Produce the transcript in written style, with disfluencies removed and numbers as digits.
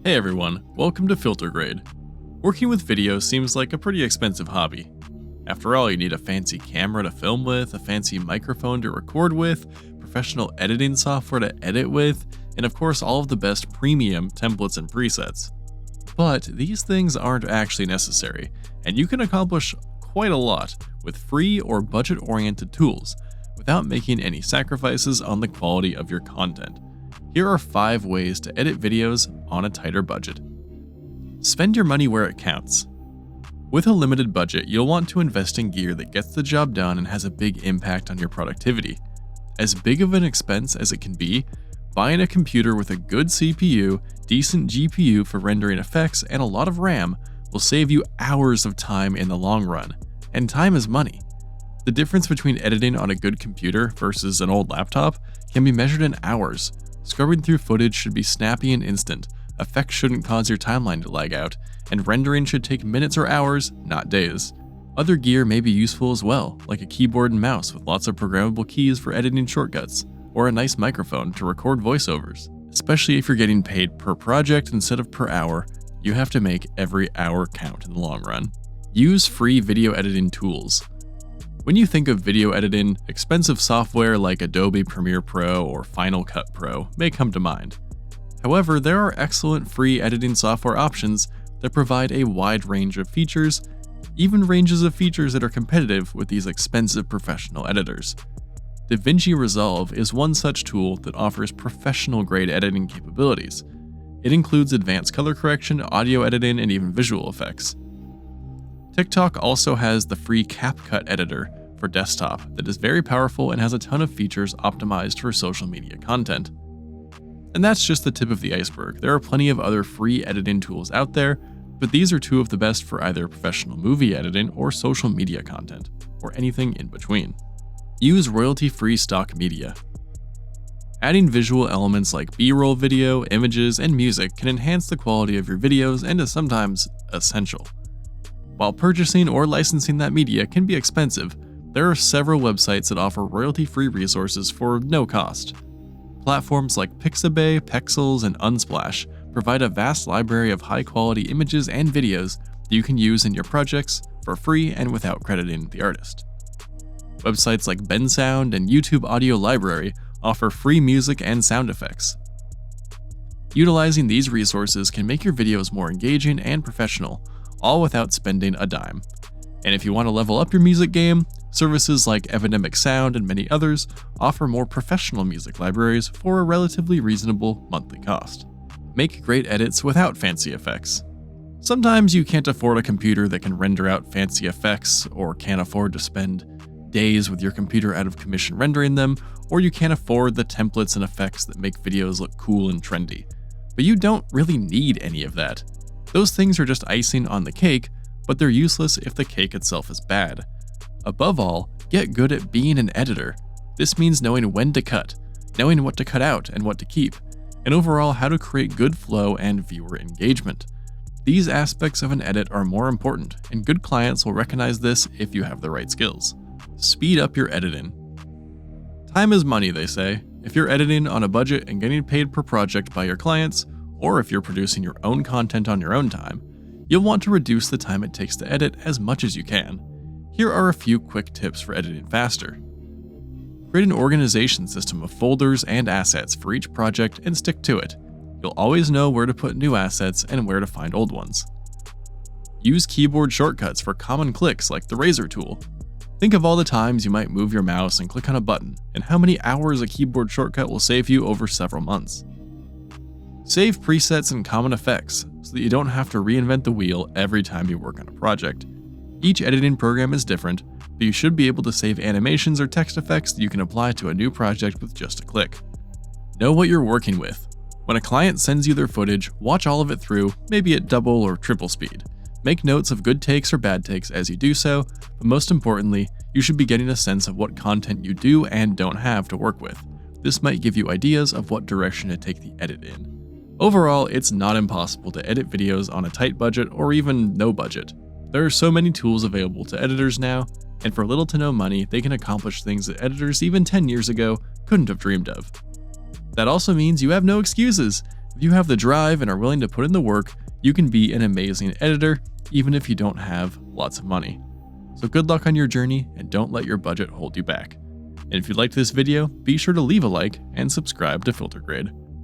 Hey everyone, welcome to FilterGrade. Working with video seems like a pretty expensive hobby. After all, you need a fancy camera to film with, a fancy microphone to record with, professional editing software to edit with, and of course all of the best premium templates and presets. But these things aren't actually necessary, and you can accomplish quite a lot with free or budget-oriented tools without making any sacrifices on the quality of your content. Here are 5 ways to edit videos on a tighter budget. Spend your money where it counts. With a limited budget, you'll want to invest in gear that gets the job done and has a big impact on your productivity. As big of an expense as it can be, buying a computer with a good CPU, decent GPU for rendering effects, and a lot of RAM will save you hours of time in the long run. And time is money. The difference between editing on a good computer versus an old laptop can be measured in hours. Scrubbing through footage should be snappy and instant, effects shouldn't cause your timeline to lag out, and rendering should take minutes or hours, not days. Other gear may be useful as well, like a keyboard and mouse with lots of programmable keys for editing shortcuts, or a nice microphone to record voiceovers. Especially if you're getting paid per project instead of per hour, you have to make every hour count in the long run. Use free video editing tools. When you think of video editing, expensive software like Adobe Premiere Pro or Final Cut Pro may come to mind. However, there are excellent free editing software options that provide a wide range of features, even ranges of features that are competitive with these expensive professional editors. DaVinci Resolve is one such tool that offers professional-grade editing capabilities. It includes advanced color correction, audio editing, and even visual effects. TikTok also has the free CapCut editor for desktop that is very powerful and has a ton of features optimized for social media content. And that's just the tip of the iceberg. There are plenty of other free editing tools out there, but these are 2 of the best for either professional movie editing or social media content, or anything in between. Use royalty-free stock media. Adding visual elements like B-roll video, images, and music can enhance the quality of your videos and is sometimes essential. While purchasing or licensing that media can be expensive, there are several websites that offer royalty-free resources for no cost. Platforms like Pixabay, Pexels, and Unsplash provide a vast library of high-quality images and videos that you can use in your projects for free and without crediting the artist. Websites like Bensound and YouTube Audio Library offer free music and sound effects. Utilizing these resources can make your videos more engaging and professional, all without spending a dime. And if you want to level up your music game, services like Epidemic Sound and many others offer more professional music libraries for a relatively reasonable monthly cost. Make great edits without fancy effects. Sometimes you can't afford a computer that can render out fancy effects, or can't afford to spend days with your computer out of commission rendering them, or you can't afford the templates and effects that make videos look cool and trendy. But you don't really need any of that. Those things are just icing on the cake, but they're useless if the cake itself is bad. Above all, get good at being an editor. This means knowing when to cut, knowing what to cut out and what to keep, and overall how to create good flow and viewer engagement. These aspects of an edit are more important, and good clients will recognize this if you have the right skills. Speed up your editing. Time is money, they say. If you're editing on a budget and getting paid per project by your clients, or if you're producing your own content on your own time, you'll want to reduce the time it takes to edit as much as you can. Here are a few quick tips for editing faster. Create an organization system of folders and assets for each project and stick to it. You'll always know where to put new assets and where to find old ones. Use keyboard shortcuts for common clicks like the razor tool. Think of all the times you might move your mouse and click on a button, and how many hours a keyboard shortcut will save you over several months. Save presets and common effects so that you don't have to reinvent the wheel every time you work on a project. Each editing program is different, but you should be able to save animations or text effects that you can apply to a new project with just a click. Know what you're working with. When a client sends you their footage, watch all of it through, maybe at double or triple speed. Make notes of good takes or bad takes as you do so, but most importantly, you should be getting a sense of what content you do and don't have to work with. This might give you ideas of what direction to take the edit in. Overall, it's not impossible to edit videos on a tight budget or even no budget. There are so many tools available to editors now, and for little to no money, they can accomplish things that editors even 10 years ago couldn't have dreamed of. That also means you have no excuses. If you have the drive and are willing to put in the work, you can be an amazing editor, even if you don't have lots of money. So good luck on your journey, and don't let your budget hold you back. And if you liked this video, be sure to leave a like and subscribe to FilterGrade.